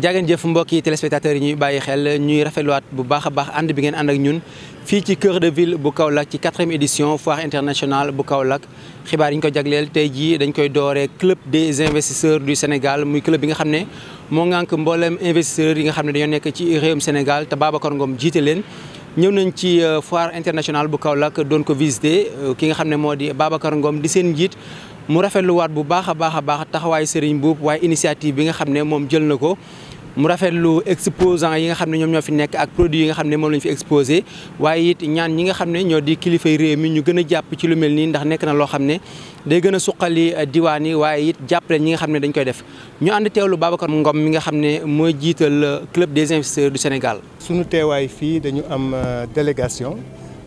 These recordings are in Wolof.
jaageen jëf mbokki téléspectateurs yi ñuy bàyyi xel ñuy rafetluwaat bu baax a baax ànd bi ngeen ànd ak ñun fii ci cœur de ville bu Kaolack ci 4e édition foire internationale bu Kaolack xibaar yi ñu ko jagleel tey jii dañ koy dooree club des investisseurs du Sénégal muy club bi nga xam ne moo ngànk mboolem investisseurs yi nga xam ne dañoo nekk ci réewum Sénégal te Babacar Ngom jiite leen. ñëw nañ ci foire internationale bu Kaolack doon ko visité ki nga xam ne moo di Babacar Ngom di seen njiit mu rafetluwaat bu baax a baax taxawaayu Serigne Mboup waaye initiative bi nga xam ne moom jël na ko. mu rafetlu exposant yi nga xam ne ñoom ñoo fi nekk ak produit yi nga xam ne moom lañu fi exposé waaye it ñaan ñi nga xam ne ñoo di kilifay réew mi ñu gën a jàpp ci lu mel nii ndax nekk na loo xam ne day gën a suqali diwaan yi waaye it jàppale ñi nga xam ne dañ koy def ñu ànd teewlu Babacar Ngom mi nga xam ne mooy jiital club des investisseurs du Sénégal. suñu teewaay fii dañu am délégation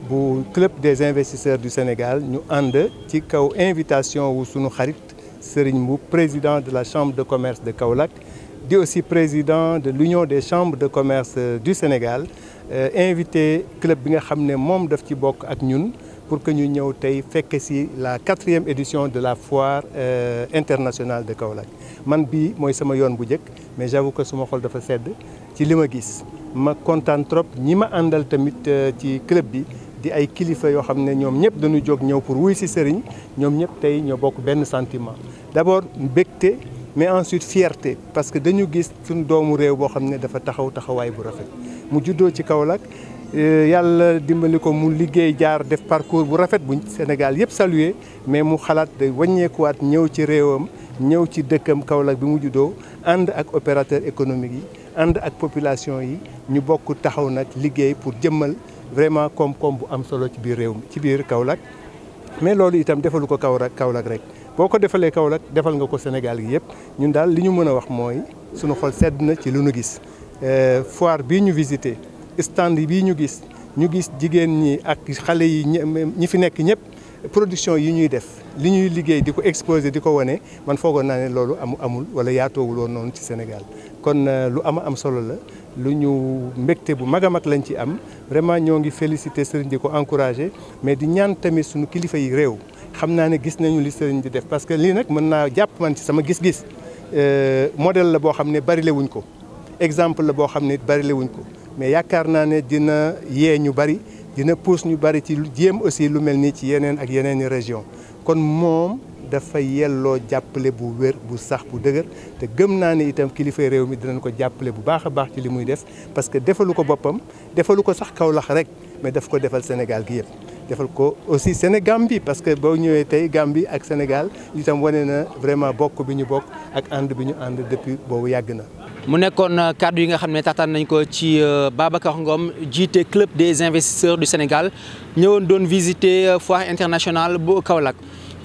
bu club des investisseurs du Sénégal ñu ànd ci kaw invitation wu suñu xarit Serigne Mboup président de la chambre de commerce de Kaolack. di aussi président de l'Union des chambres de commerce du Sénégal invité club bi nga xam ne moom daf ci bokk ak ñun pour que ñu ñëw tey fekk ci la 4e édition de la foire internationale de Kaolack man bii mooy sama yoon bu njëkk mais j'avoue que suma xol dafa sedd ci li ma gis ma kontaan trop ñi ma àndal tamit ci club bi di ay kilifa yoo xam ne ñoom ñëpp dañu jóg ñëw pour wuy ci sëriñ ñoom ñëpp tey ñoo bokk benn sentiment d'abord mbégte mais ensuite fierté parce que dañu gis suñu doomu réew boo xam ne dafa taxawaay bu rafet mu juddoo ci Kaolack yàlla dimbali ko mu liggéey jaar def parcours bu rafet bu Sénégal yëpp salué mais mu xalaat de wàññeekuwaat ñëw ci réewam ñëw ci dëkkam Kaolack bi mu juddoo ànd ak opérateur économique yi ànd ak population yi ñu bokk taxaw nag liggéey pour jëmmal vraiment koom-koom bu am solo ci biir réew mi ci biir Kaolack mais loolu itam defalu ko Kaolack rek boo ko defalee Kaolack defal nga ko Sénégal gi yëpp ñun daal li ñu mën a wax mooy sunu xol sedd na ci lu ñu gis foire bii ñu visité stand bii ñu gis jigéen ñi ak xale yi ñi fi nekk ñëpp production yi ñuy def li ñuy liggéey di ko exposé di ko wane man foogoon naa ne loolu amul wala yaatoowul woon noonu ci Sénégal kon lu am solo la lu ñu mbégte bu mag a mag lañ ci am vraiment ñoo ngi félicité Serigne di ko encouragé mais di ñaan tamit suñu kilifa yi réew xam naa ne gis nañu li Serigne di def parce que lii nag mën naa jàpp man ci sama gis-gis modèle la boo xam ne bari le wuñ ko exemple la boo xam ne bari le wuñ ko mais yaakaar naa ne dina yee ñu bari dina pousse ñu bari ci jéem aussi lu mel nii ci yeneen ak yeneen i région kon moom dafa yelloo jàppale bu wér bu sax bu dëgër te gëm naa ne itam kilifay réew mi dinañ ko jàppale bu baax a baax ci li muy def parce que defalu ko boppam defalu ko sax Kaolack rek mais daf ko defal Sénégal gi yëpp. defal ko aussi Sénégambie parce que boo ñëwee tey Gambie ak Sénégal itam wane na vraiment bokk bi ñu bokk ak ànd bi ñu ànd depuis boobu yàgg na. mu nekkoon kàddu yi nga xam ne taataan nañ ko ci Babacar Ngom jiite club des investisseurs du Sénégal ñëwoon doon visiter foire internationale bu Kaolack.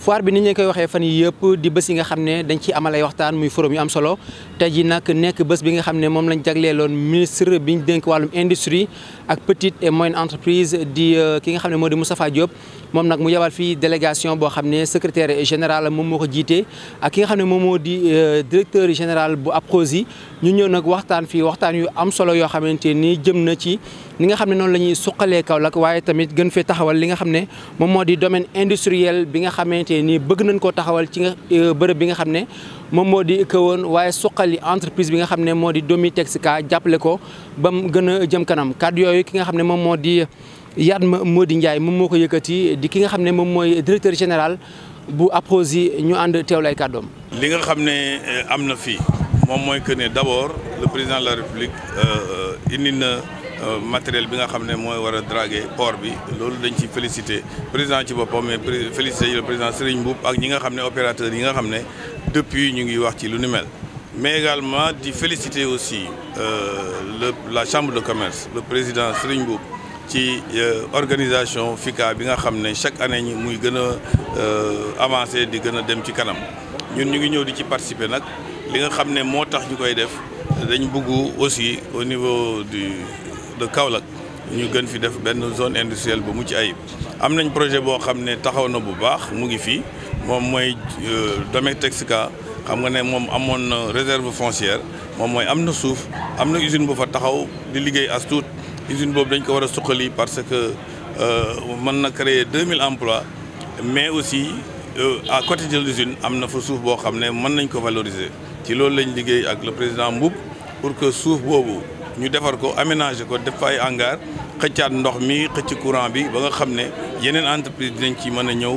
foire bi ni ñu koy waxee fan yii yëpp di bés yi nga xam ne dañ ciy amal ay waxtaan muy forum yu am solo tey jii nag nekk bés bi nga xam ne moom lañ jagleeloon ministre bi ñu dénk wàllum industrie ak petite et moyenne entreprise di ki nga xam ne moo di Moustapha Diop moom nag mu yebal fii délégation boo xam ne secrétaire général moom moo ko jiite ak ki nga xam ne moom moo di directeur général bu APROSI ñu ñëw nag waxtaan fii waxtaan yu am solo yoo xamante ni jëm na ci li nga xam ne noonu la ñuy suqalee Kaolack waaye tamit gën fee taxawal li nga xam ne moom moo di domaine industriel bi nga xamante ni bëgg nañ koo taxawal ci nga bërëb bi nga xam ne moom moo di Kahone waaye suqali entreprise bi nga xam ne moo di Domitexka jàppale ko ba mu gën a jëm kanam kàddu yooyu ki nga xam ne moom moo di Yatma Mody Ndiaye moom moo ko yëkkati di ki nga xam ne moom mooy directeur général bu APROSI ñu ànd teewlu ay kàddoom. li nga xam ne am na fii moom mooy que ne d'abord le président de la République indi na matériel bi nga xam ne mooy war a draguer port bi loolu dañ ci félicité président ci boppam mais félicité le président Serigne Mboup ak ñi nga xam ne opérateurs yi nga xam ne depuis ñu ngi wax ci lu ni mel mais également di féliciter aussi la chambre de commerce le président Serigne Mboup ci organisation FICA bi nga xam ne chaque année ñi muy gën a avancer di gën a dem ci kanam ñun ñu ngi ñëw di ci participer nag li nga xam ne moo tax ñu koy def dañ bëgg aussi au niveau de Kaolack ñu gën fi def benn zone industrielle bu mucc ayib am nañ projet boo xam ne taxaw na bu baax mu ngi fii moom mooy Domitexka xam nga ne moom amoon na réserve foncière moom mooy am na suuf am na usine bu fa taxaw di liggéey as tuut usine boobu dañ ko war a suqali parce que mën na créer 2000 emplois mais aussi à côté de l'usine am na fa suuf boo xam ne mën nañ ko valoriser ci loolu lañ liggéey ak le président Mboup pour que suuf boobu ñu defar ko aménager ko def fa ay hangar xëccaat ndox mi xëcc courant bi ba nga xam ne yeneen entreprise dinañ ci mën a ñëw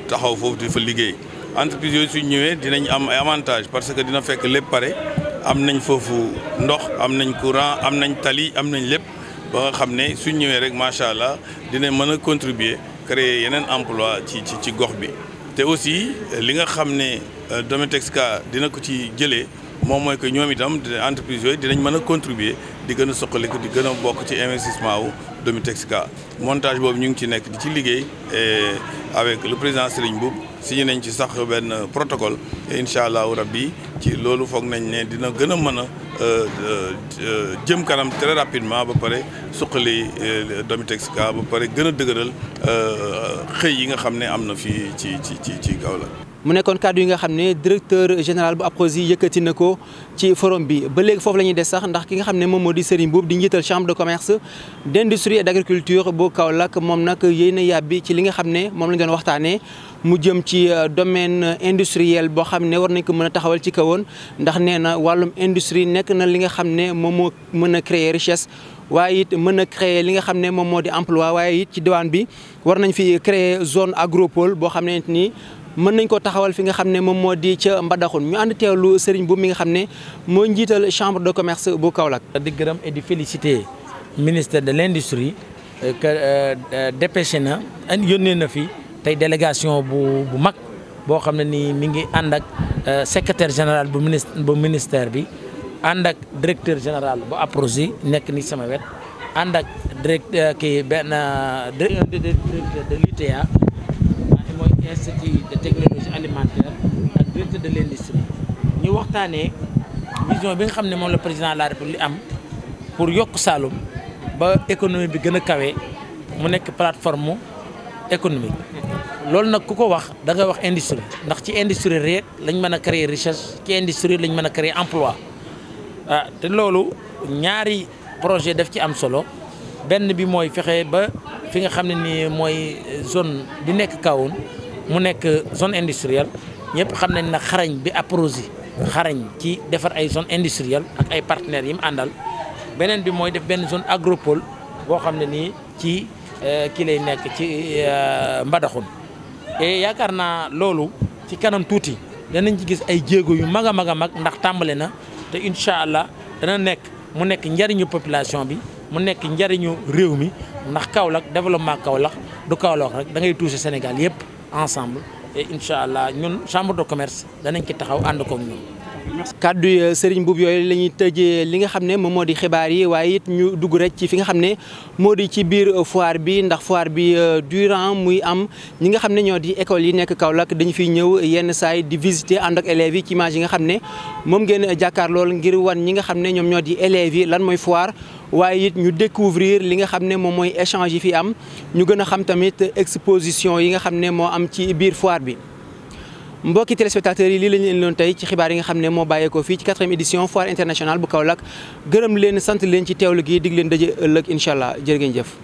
taxaw foofu di fa liggéey entreprise yooyu suñ ñëwee dinañ am ay avantage parce que dina fekk lépp pare am nañ foofu ndox am nañ courant am nañ tali am nañ lépp ba nga xam ne suñ ñëwee rek macha allah dinañ mën a contribuer créer yeneen emploi ci gox bi te aussi li nga xam ne Domitexka dina ko ci jëlee moom mooy que ñoom itam entreprise yooyu dinañ mën a contribuer di gën a soqaliku di gën a bokk ci investissement wu Domitexka montage boobu ñu ngi ci nekk di ci liggéey avec le président Serigne Mboup signé nañ ci sax benn protocole et incha allahu rabbi ci loolu foog nañ ne dina gën a mën a jëm kanam très rapidement ba pare suqali Domitexka ba pare gën a dëgëral xëy yi nga xam ne am na fii ci Kaolack. mu nekkoon kàddu yi nga xam ne directeur général bu APROSI yëkkati na ko ci forum bi ba léegi foofu la ñuy des sax ndax ki nga xam ne moom moo di Serigne Mboup di njiital chambre de commerce d'industrie et d'agriculture bu Kaolack moom nag yéen a yàbbi ci li nga xam ne moom lañ doon waxtaanee mu jëm ci domaine industriel boo xam ne war nañ ko mën a taxawal ci kawoon ndax nee na wàllum industrie nekk na li nga xam ne moom moo mën a créer richesse waaye it mën a créer li nga xam ne moom moo di emploi waaye it ci diwaan bi war nañ fi créer zone agropole boo xam ne ni mën nañ ko taxawal fi nga xam ne moom moo di ca Mbadakhoune ñu ànd teewlu Serigne Mboup mi nga xam ne moo njiital chambre de commerce bu Kaolack. di gërëm et di féliciter ministère de l'industrie que dépêché na yónnee na fi tey délégation bu mag boo xam ne nii mi ngi ànd ak secrétaire général bu ministère bi ànd ak directeur général bu APROSI nekk ni sama wet ànd ak directeur de l'ITA mooy institut de technologie alimentaire ak directeur de l'industrie ñu waxtaanee vision bi nga xam ne moom la président de la République am pour yokk Saloum ba économie bi gën a kawe mu nekk plateforme économique loolu nag ku ko wax da ngay wax industrie ndax ci industrie rek lañ mën a créer richesse ci industrie lañ mën a créer emploi te loolu ñaari projet daf ci am solo benn bi mooy fexe ba fi nga xam ne nii mooy zone bi nekk kawoon mu nekk zone industrielle ñëpp xam nañ ne xarañ bi APROSI xarañ ci defar ay zone industrielle ak ay partenaires yi mu àndal beneen bi mooy def benn zone agropole boo xam ne nii ci ki lay nekk ci Mbadakhoune et yaakaar naa loolu ci kanam tuuti danañ ci gis ay jéego yu mag a mag a mag ndax tàmbale na te incha allah dana nekk mu nekk njariñu population bi mu nekk njariñu réew mi ndax Kaolack développement Kaolack du Kaolack rek da ngay toucher Sénégal yëpp ensemble et incha allah ñun chambre de commerce danañ ci taxaw ànd koog ñun. kàddu yi Serigne Mboup yooyu la ñuy tëjee li nga xam ne moom moo di xibaar yi waaye it ñu dugg rek ci fi nga xam ne moo di ci biir foire bi ndax foire bi durant muy am ñi nga xam ne ñoo di école yi nekk Kaolack dañu fiy ñëw yenn saay di visiter ànd ak élèves yi ci image yi nga xam ne moom ngeen jàkkaar lool ngir wan ñi nga xam ne ñoom ñoo di élèves yi lan mooy foire waaye it ñu découvrir li nga xam ne moom mooy échange yi fi am ñu gën a xam tamit exposition yi nga xam ne moo am ci biir foire bi. mbokki téléspectateurs yi lii la ñu leen doon tey ci xibaar yi nga xam ne moo bàyyeekoo fii ci 4e édition foire internationale bu Kaolack gërëm leen sant leen ci teewlu gi dig leen daje ëllëg incha allah jërë ngeen jëf.